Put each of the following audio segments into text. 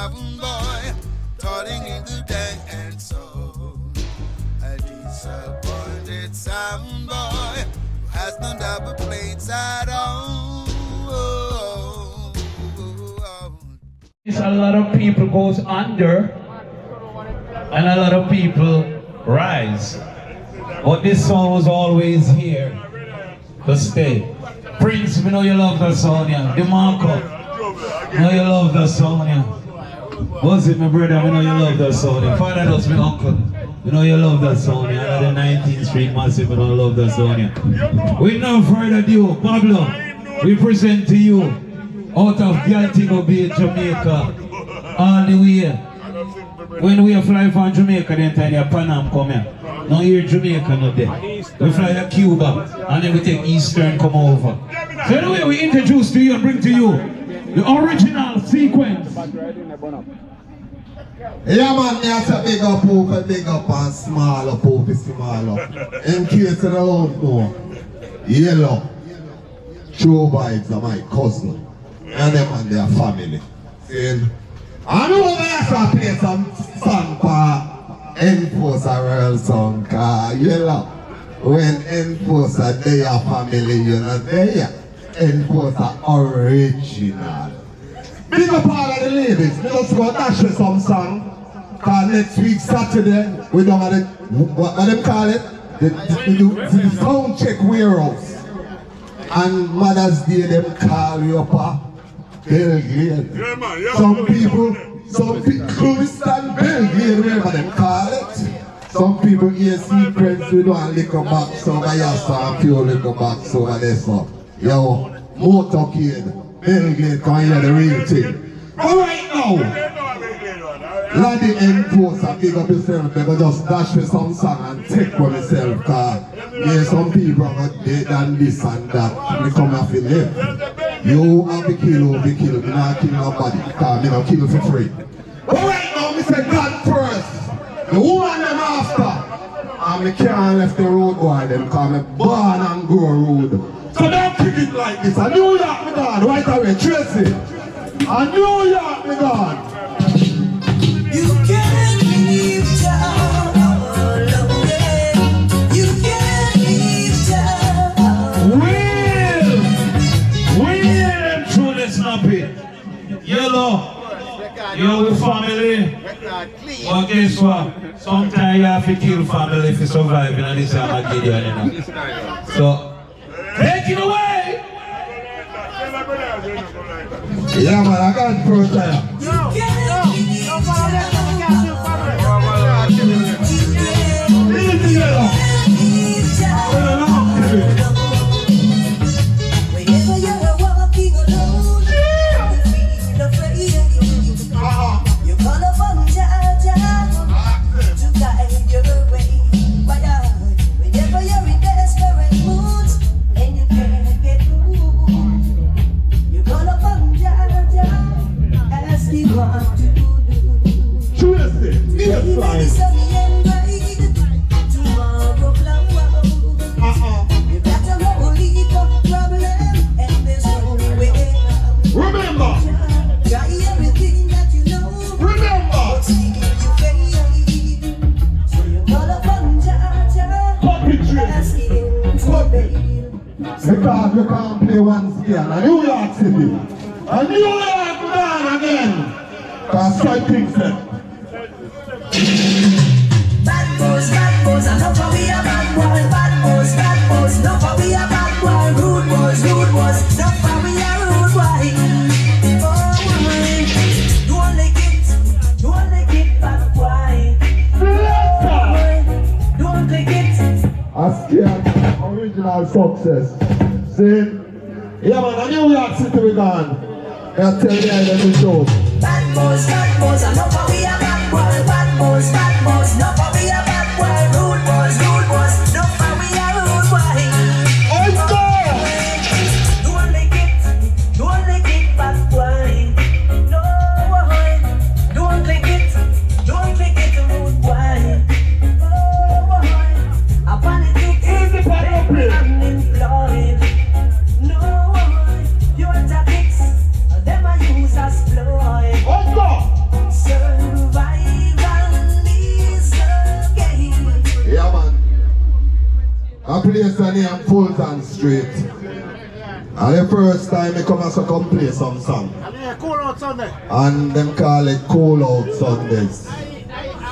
sound boy, turning into dance soul. A disappointed sound boy who has no double plates at all. A lot of people goes under and a lot of people rise. But this song was always here to stay. Prince, we know you love that song, yeah. DeMarco, we know you love that song, yeah. What's it, my brother? We know you love that song, yeah. Father Dust, my uncle, we know you love that song, yeah. The 19th Street Massive, we know you love that song, yeah. With no further ado, Pablo, we present to you out of Galtigo Bay, Jamaica, all the way. When we fly from Jamaica, then time your Panam come here. Now here Jamaica not there. We fly to Cuba and then we take Eastern come over. So anyway, we introduce to you and bring to you the original sequence. Yeah man, there's a big up over, big up and small up over, small up. In case you don't know, Yellow, True Vibes are my cousin. And them and their family. See? I know we have to play some song for Enforcer Royal song, cause you know, when Enforcer they are family, you know, they are Enforcer original. Big up all of the ladies, let's go dash with some song, cause next week Saturday, we don't have the, what them call it? The sound check warehouse. And Mother's Day, them call you up. Belgrade. Yeah, man, yeah, some people Kurdistan, Belgrade, whatever them call it. Some people here sequence with one liquor box over here, some pure liquor box over there, so. Yo, motorcade, Belgrade, can hear the real thing. But right now, Laddie Enforcer, big up yourself, they just dash me some song and take for myself, cause yeah, some people are dead and this and that. We come off in live. You have to kill, me not kill nobody, because me not kill for free. But right now, me say God first. The woman them after. And me can't left the road boy them, because me born and grow road. So don't kick it like this. A New York me gone, right away, Tracy. A New York me gone. You can't leave town alone. You can't leave town. Yellow, you're family. But guess what? Sometimes you have to kill family if you survive in this time of Gideon. So, take it away! Yeah man, I got pro time. Because you can't play once again. A New York City. A New York man again. Because strike things there. Bad boys, I know for we a bad boy. Bad boys, no for we a bad boy. Rude boys, no for we a rude boy. Oh, don't like it, bad boy. Don't like it. I scared original success. See? Yeah man, a New York City we gone. I tell you I let me show. Bad boys, I know for we a bad boy. Bad boys, no for we a bad boy. Rude boys, no for we a rude boy. Let's go! Don't like it, bad boy. No, don't like it, rude boy. Oh, I want it to I'm employed. No, your tactics, them I use as ploy. Let's go! A place named Fulton Street. And the first time I come to come play some song. Cool Out Sunday. And them call it Cool Out Sundays.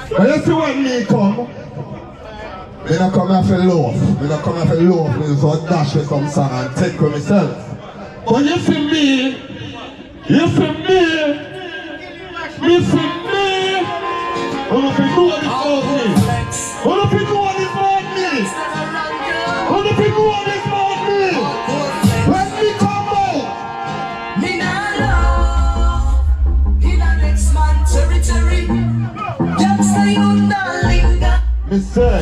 But you see when me come, I don't come here for love. I don't come here for love. I just dash with some song and take for myself. But you see me, you see me, you see me. Who do you know this about me? Who do you know this about me? Who do you know this about me? Let me come out. Me nah love in a next man territory. Youngster, you nah linger. Me say,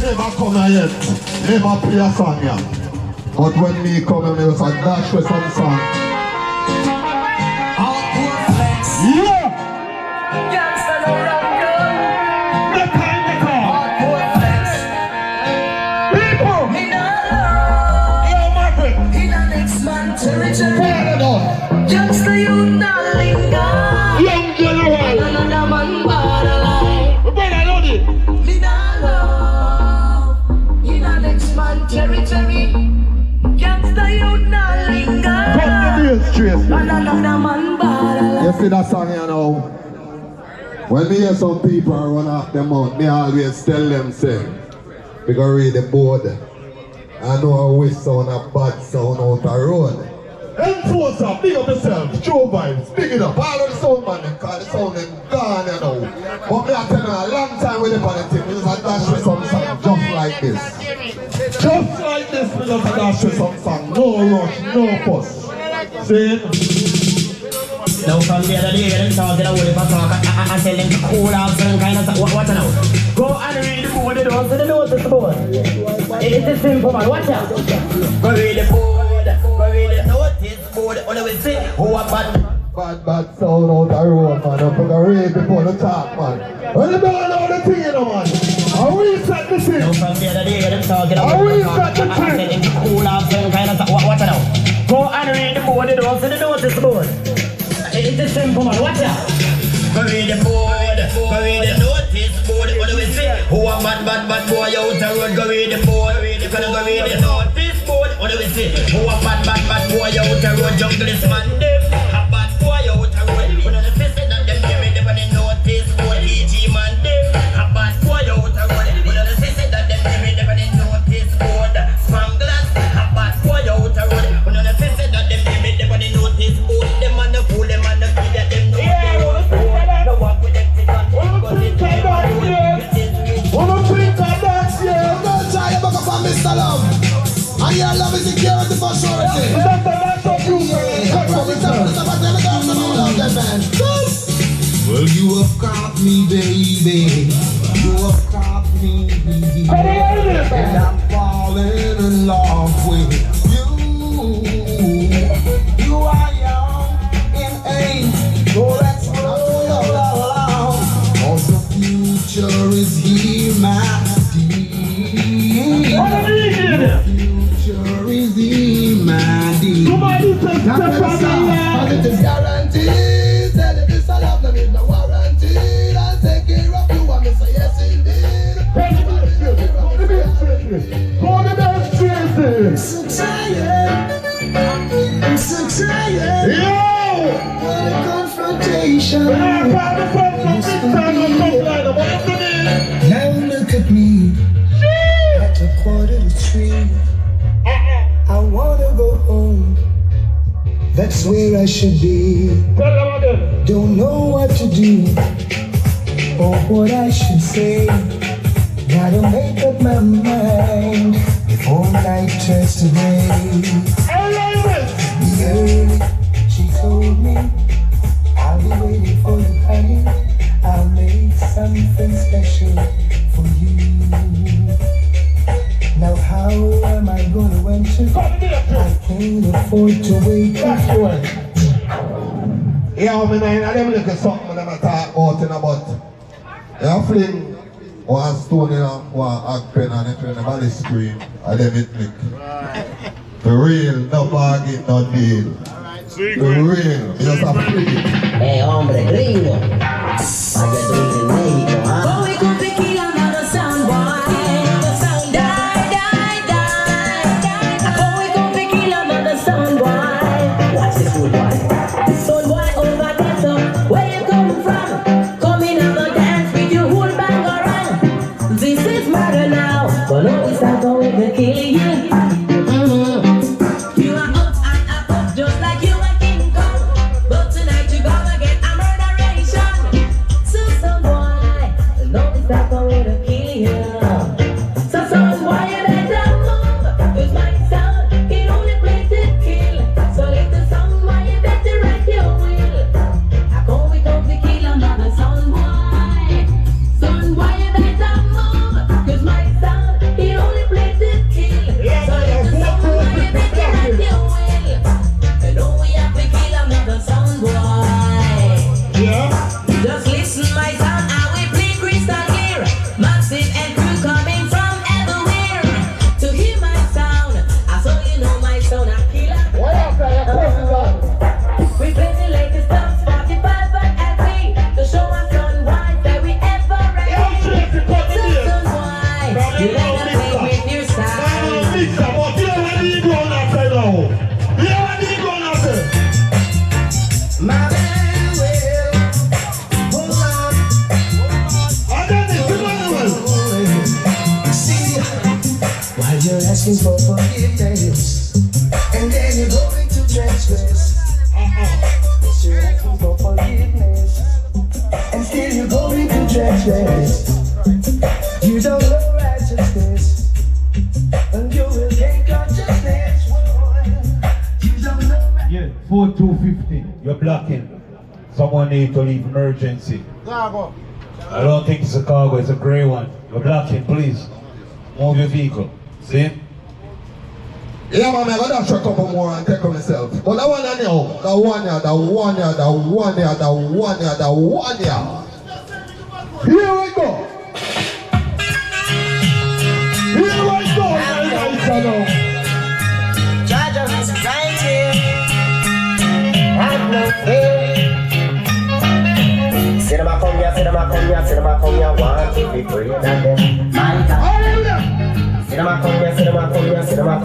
never come here yet, never play a song here. But when me come here, me just a dash with some song. Hardcore flex. Yeah! Youngster, no longer. The time they come. Hardcore flex. People! Me nah love Yo, Margaret! in a next man territory. Fire it on! Youngster, you nah linger. Young General! Another man borderline. We better know it! Me nah love in a next man territory. Youngster, you nah linger. Come to me straight. Another man borderline. You see that song here now? When me hear some people run off them out, me always tell them, say, we go read the board. I know a wish sound, a bad sound out the road. Enforcer, big up yourself, Joe Vibes, big it up. All of the sound man, them call the sound them gone, you know. But me I tell you, a long time with them on the thing, we just a dash with some song just like this. Just like this, we just a dash with some song. No rush, no fuss. See? Now from the other day, them talking about the talk and tell them to cool out some kind of stuff. Watch out now. Go and read the board, they don't see the notice board. It is simple, man. Watch out. Go read the board, go read the notice board. All the way say, who are bad? Bad sound out the road, man. I'm gonna read before the talk, man. When you don't know the thing, you know, man. I reset the thing. Now from the other day, them talking about the talk and tell them to cool out some kind of stuff. Watch out now. Go and read the board, they don't see the notice board. It is simple, man. Watch out. Go read the board, go read the notice board. What do we say? Who a bad boy out the road? Go read the board. You gonna go read the notice board. What do we say? Who a bad boy out the road? Jungle is man them. A bad boy out the road. What do they say? That them give me the notice board. EG man them. A bad boy out the road. What do they say? That them give me the notice board. Spanglers. A bad boy out the road. What do they say? That them give me the notice board. Them man the fool. Them man the kid. Them know. No walk with them. Mr. Love, and your love is security for surety. Well, you have caught me, baby. You have caught me, and I'm falling in love with you. You are young in age, so let's not love. Cause the future is here, my dear. The future is here, my dear. It is guaranteed that it is a love, there is no warranty. I'll take care of you, and I say yes indeed. I'm so tired. I'm so tired. What a confrontation. Now look at me at a 2:45. I wanna go home. That's where I should be. Don't know what to do or what I should say. Gotta make up my mind before night turns to day. Yeah, she told me I'll be waiting for you, honey. I'll make something special for you. Now how am I gonna enter? I can't afford to wait. Yeah, I mean, I never look at something when I talk about in a butt. Yeah, fling one stone in one act pen and if you never scream, I let it click. For real, no bargain, no deal. For real, just a flick it. Hey, hombre, gringo. How you doing in Mexico, huh? But we could be kill another sound boy. Die, die, asking for forgiveness, and then you're going to transgress. You're asking for forgiveness, and still you're going to transgress. You don't know righteousness, and you will gain consciousness. You don't know. Yeah, 4250. You're blocking. Someone need to leave emergency. Cargo. I don't think it's a cargo, it's a grey one. You're blocking, please. Move your vehicle. See? Yeah, man, I gotta try a couple more and take on myself. But that one anyhow, that one here. Here we go. Judge of society, have no fear. Cinema come here, want to be free than them. My God. Cinema come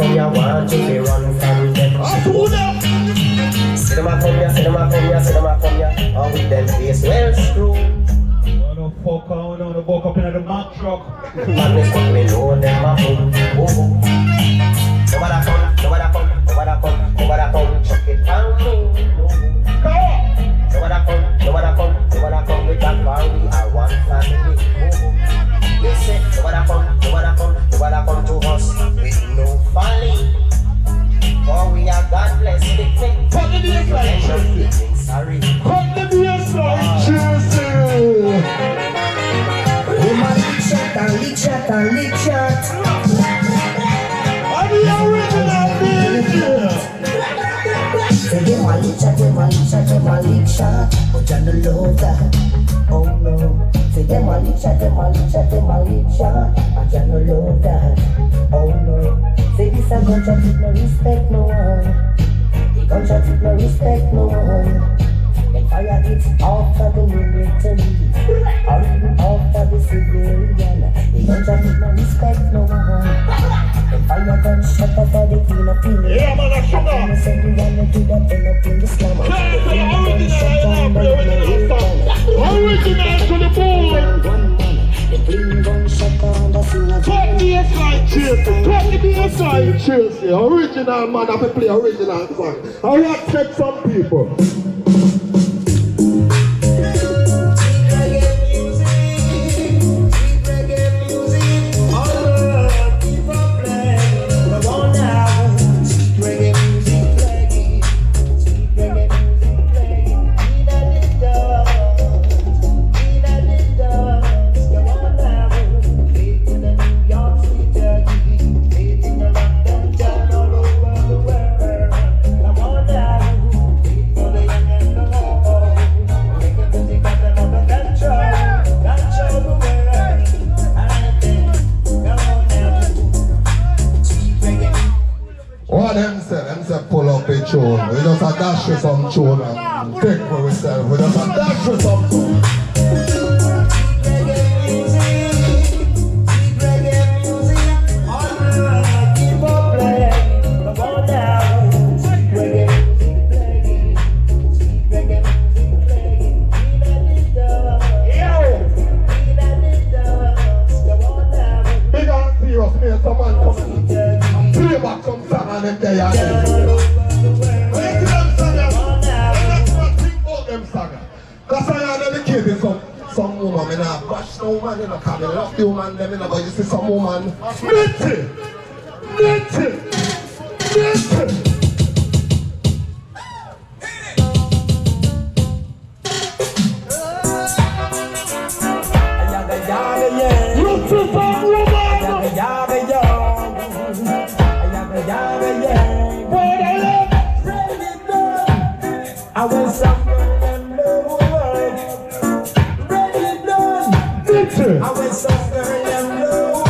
here, want to be run from them. Cinema come here, all with them face well screwed. Don't fuck out, don't walk up in the Mack truck. Man, me fuck me know them a boom. Nobody come, chuck it down me. Nobody come with that bar, we are one family. Listen, nobody come to us with no folly. For we are God bless the thing. Sorry. Lick shot. Say them a lick shot, but you don't love that. Oh no. Say them a lick shot, but you don't love that. Oh no. Say this a gunshot, it no respect no one. The gunshot, it no respect no one. And fire it after the military, or even after the civilian. The gunshot, it no respect no one. And fire gunshot after the queen of kings. Yeah, man, that's I said we wanna do that end up in the slum. Original to the bone. Talk the inside cheers. The original man have to play original song. I want to take some people. Pull up a tune. We just a dash with some tune and take for ourselves. We just a dash with some tune. Big and serious, me and someone come and play back some song and them there. Because I am dedicated some woman, I not bash no woman, you know, because I love the woman, them, you know, but you see some woman, nitty. I want some girl love. Ready done. I want some girl love.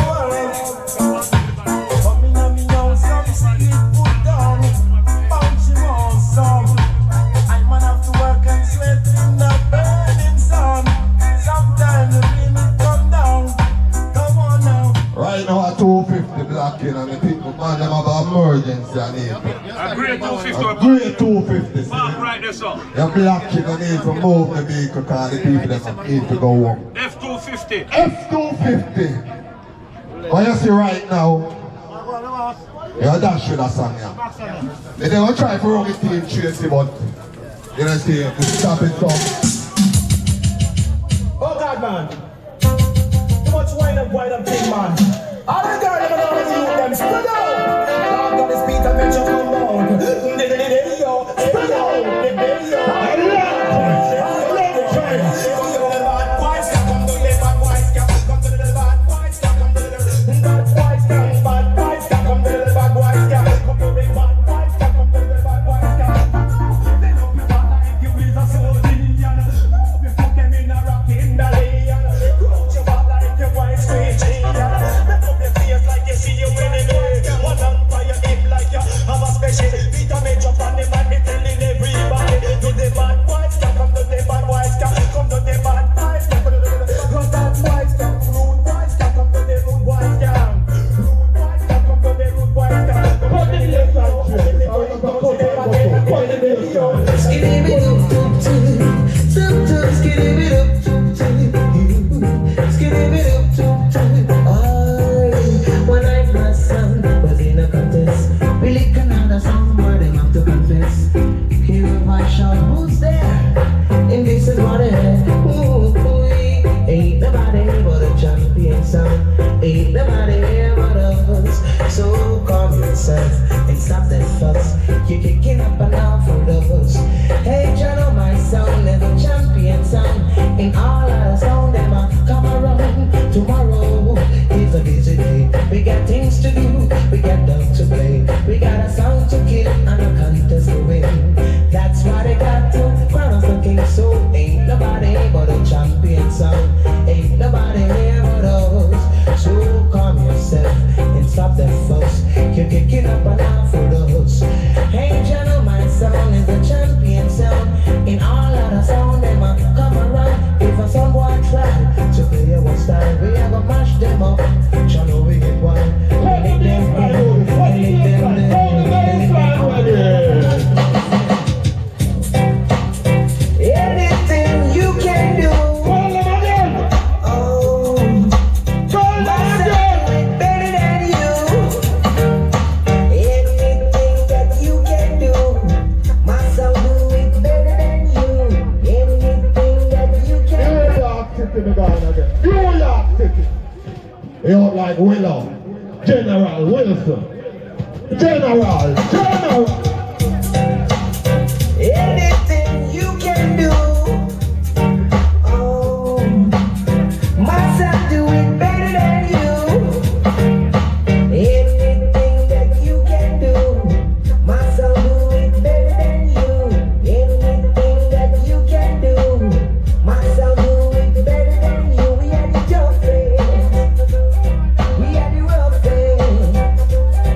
Come in and me on some sleep put down. Bounce him on some. I man have to work and sweat in the burning sun. Sometimes the rain will come down. Come on now. Right now at 250 blocking and the people, man, them have an emergency I need. A grade 250. A grade 250. Mark right there, sir. You're blocking and need to move the vehicle because the people them need to go home. F250. F250. What you see right now, Yeah, dash with a song, yeah. They never try for only team Tracy, but you know, see, to stop it from. Oh God, man. Too much wine up, big man. All the girls them always use them. Spread out. Now got this beat and make you come down. Yo, spread out. I love the train. Ain't nobody here but us. So calm yourself and stop that fuss. You're kicking up an awful dust. Hey, John, my sound is a champion sound. In all of the sound, them a come around. Tomorrow is a busy day. We got things to do, we got dogs to play. We got a song to kill and a contest to win. That's why they got to crown us the king. So ain't nobody but a champion sound. Ain't nobody here but us. So calm yourself and stop that fuss. You're kicking up an awful dust. Hey, John, my sound is a champion sound. In all of the sound, them a come around. If a son boy try to play our style, we are gonna mash them up. John, we get wild. Make them down, make them anything you can do. You look like Willow, General Wilson, General. Anything you can do. Oh, myself do it better than you. Anything that you can do, myself do it better than you. Anything that you can do, myself do it better than you. We had the tough phase, we had the rough phase,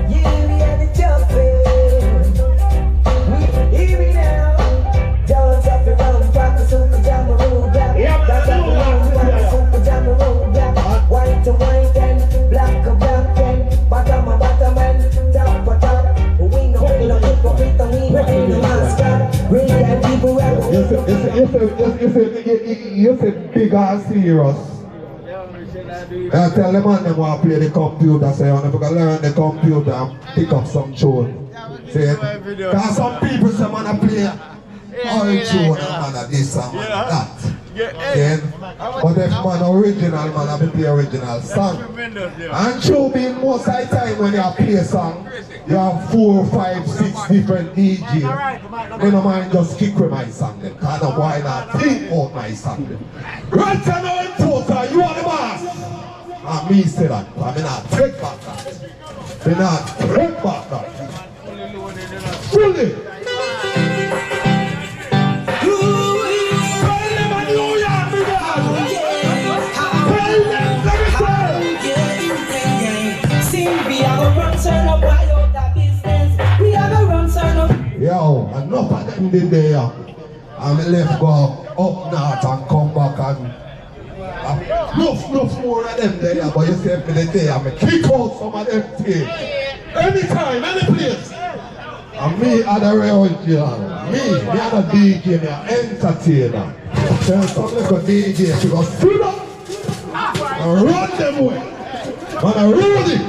yeah, we had the tough phase. We hear me now, dance up around, rock the super jam around, black, dance up around, rock the super jam around, black, white to white and black to black and bottom to bottom and top to top. We no hypocrite and we no mascot. Bring them people out. You say big and serious. I tell them man them want to play the computer, so you never gonna learn the computer and pick up some tune. See, because some people say man play all tune and man this and man that. Then, but if man original, man have to play original song. And true being most of the time when you play a song, you have 4, 5, 6 different DJs. I don't mind just kick with my song then. Because I why not think out my song then. Right now in total, you are the boss. And me say that, but I'm not take back that. I'm not take back that. Fully. Yo, enough of them did there. And me left go up north and come back and enough more of them there. But you see me there, I kick out some of them things. Anytime, any place. And me are the original. Me are the DJ, me are entertainer. Tell some little DJ to go sit up and run them way. Man, I run it.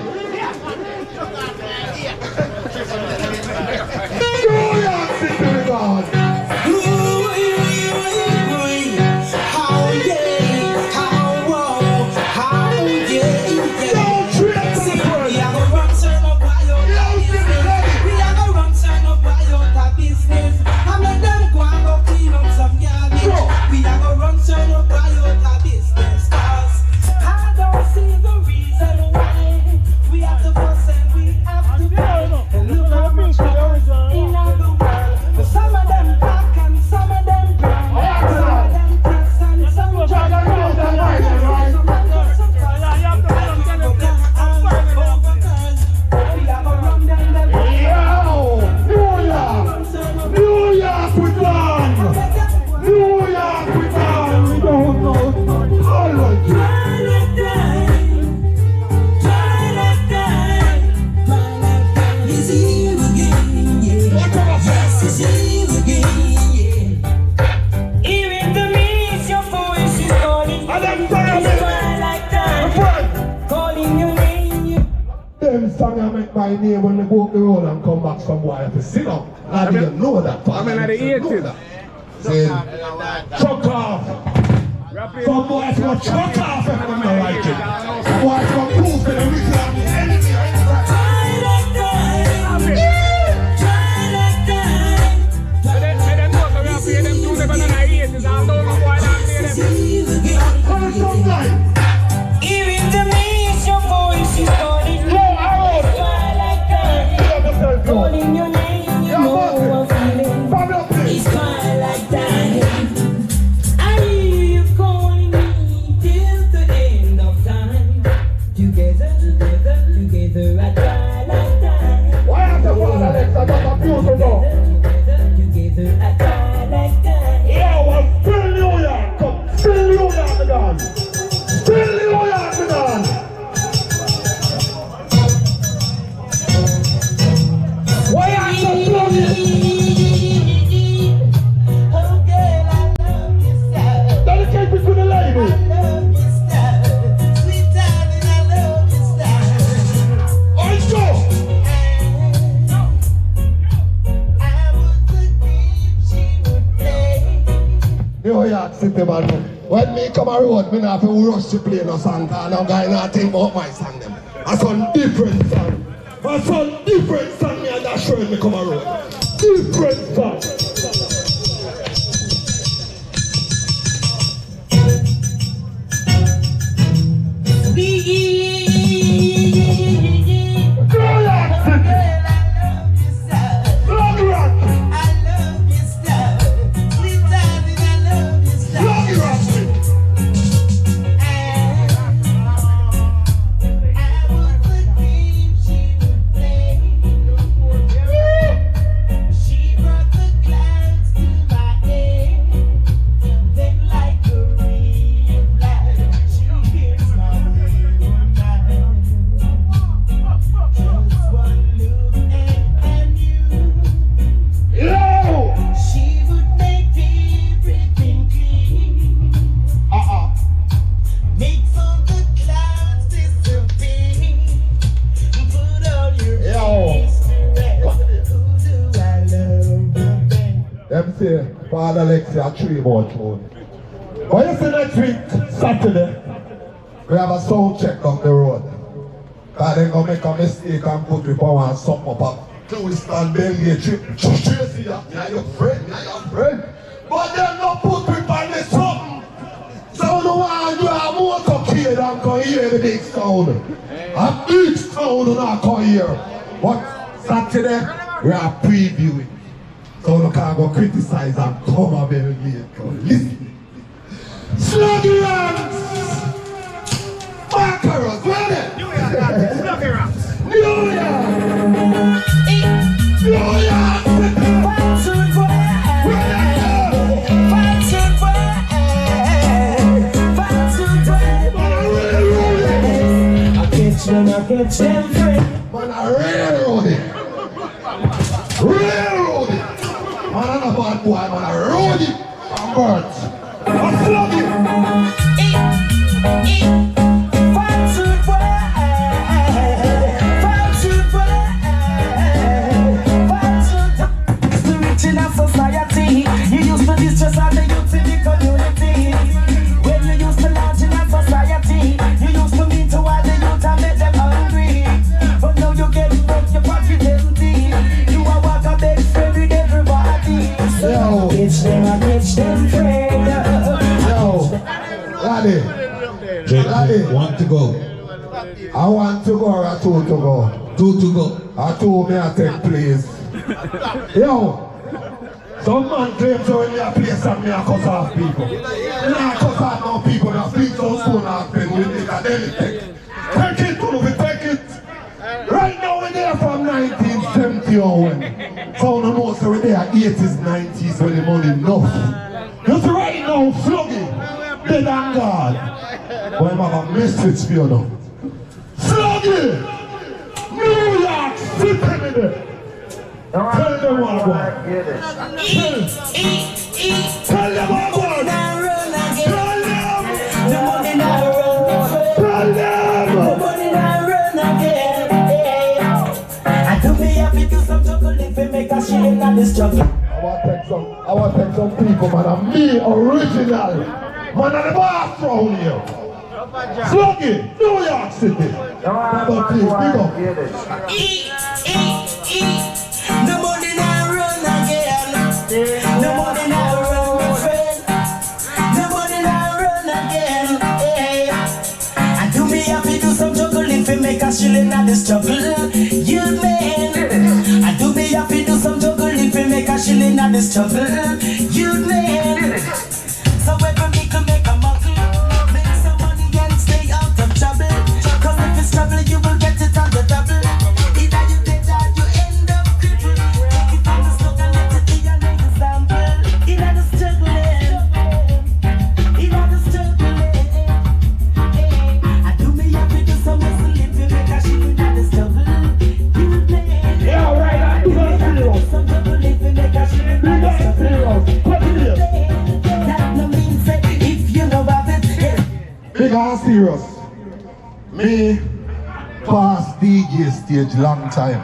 my name when they go up the road and come back from where I have to sit up. I didn't know that. I'm in the 80s. Saying, chuck off. Some boys go chuck off if they don't like it. Some boys go prove to the wicked and the enemy. Even the means your voice is calling you. Calling your name, you know I'm feeling. It's twilight time. I hear you calling me till the end of time. Together, together, together at twilight time. Why have the father legs? I got a beautiful. Together at twilight time. Yeah, well, still New York. Come, still New York, my God. Still New York, my God. Why are you so slow? Oh girl, I love you so. Dedicate it to the lady. I love you so. Sweet darling, I love you so. Also, I was the game she would play. New York City, man. When me come a road, me not have to rush to play no song, cause no guy not think about my song them. I some different song. I some different song me and that shirt me come a road. Different song. New York City. Blood rock. Blood rock. Yo! She would make everything clean. Makes all the clouds disappear. Put all your fears to rest. Who do I love the best? Them say, Father Alexia, a 3 more tune. But you see next week, Saturday, we have a sound check down the road. Cause they gonna make a mistake and put me power and something up. Clewiston, Belgium, Tracy, you're your friend, you're your friend. But they not put me on the something. So no one do a motor kid and come hear the big sound. A big sound and I come here. But Saturday, we are previewing. So no can go criticize and come a very late. Listen. Sluggy Ranks! Markers, where they? New York! New York! I catch them free. Man, I railroad it. Railroad it. Man, I'm a bad boy, man, I road it. I'm birds. I slug it. Society, you used to distress all the youth in the community. When you used to launch in a society, you used to meet to all the youth and make them hungry. But now you get broke, your pocket empty. You are walk a big friend with everybody. So catch them and catch them friend. Yo, laddie, Want to go? I want to go or I two to go? Two to go. I told me I take place. Yo, some man claims when me a play song, me a cuss off people. Me a cuss off no people, me a flick some stone off them with me, and then it take it, we take it. Right now we're there from 1970 on. So no know, so we're there 80s, 90s when the money enough. Just right now, Sluggy, dead and God. But I'm have a message for you now. Sluggy! New York City! Tell them what I want. Tell them what I want. Tell them. The money not run. Tell them. The money not run again. me have to do some trouble if we make a shilling on this struggle. I want to take some people, man. I'm me original. Man, I'm the boss round here. Sluggy, New York City. Eat. The money now run again. The money now run, my friend. The money now run again. Hey. And do me have to do some juggle if we make a shilling on this struggle. You man. And do me have to do some juggle if we make a shilling on this struggle. You man. So when we can make a muscle, make some money and stay out of trouble. Cause if it's trouble, you will get it on the double. Either you dead or you end up crippled. Take it on the slug and let it be an example. Either the struggling, either the struggling. I do me have to do some muscle if you make a shilling on the struggle. You play. Yeah, right, I do that. Some trouble if you make a shilling on the struggle. That no mean say if you know about it, yeah. Big and serious. Me past DJ stage long time.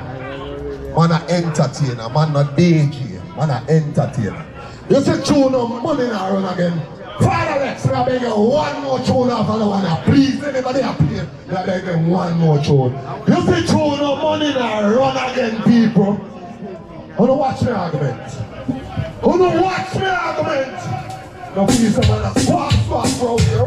Man a entertainer, man a DJ, man a entertainer. You see tune of money now run again. Father Rex, I beg you one more tune off and I wanna please anybody a play. I beg them one more tune. You see tune of money now run again, people. Who don't watch me argument? Who don't watch me argument? Now please someone a swap bro here.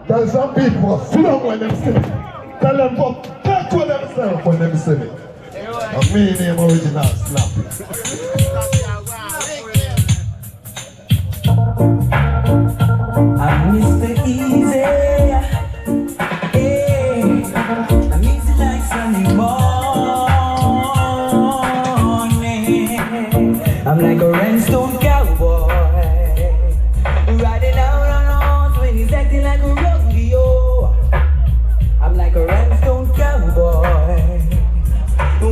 Tell some people flung when them see me. Tell them to take with themselves when them see me. And me name original Snappy. I'm Mr. Easy. Hey, I'm easy like Sunday morning. I'm like a rhinestone cowboy. Riding out on horse when he's acting like a rodeo. I'm like a rhinestone cowboy.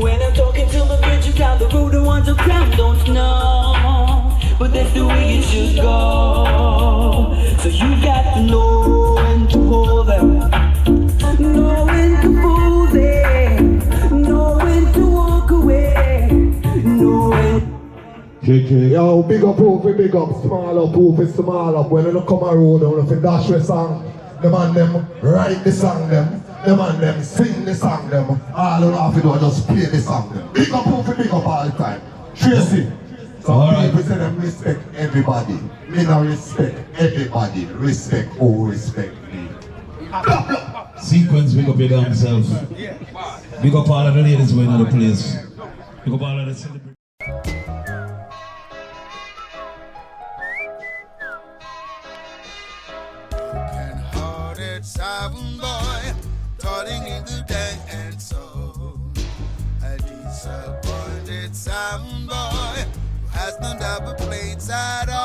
When I'm talking to my bitches down the road, the ones who come don't know. But that's the way it should go. So you got to know when to hold them, know when to fool them, know when to walk away, know when. Yo, big up small up. When you come a road, you have to dash the song. The man them write the song them. The man them sing the song them. All you have to do is just play the song them. Big up all the time. Tracy. Some people say them respect everybody. Me not respect everybody. Respect who respect me. Sequence, big up your damn self. Big up all of the ladies going to the place. Big up all of the celebrities. Sound boy, toiling in the day and soul. A disappointed sound boy who has no double plates at all.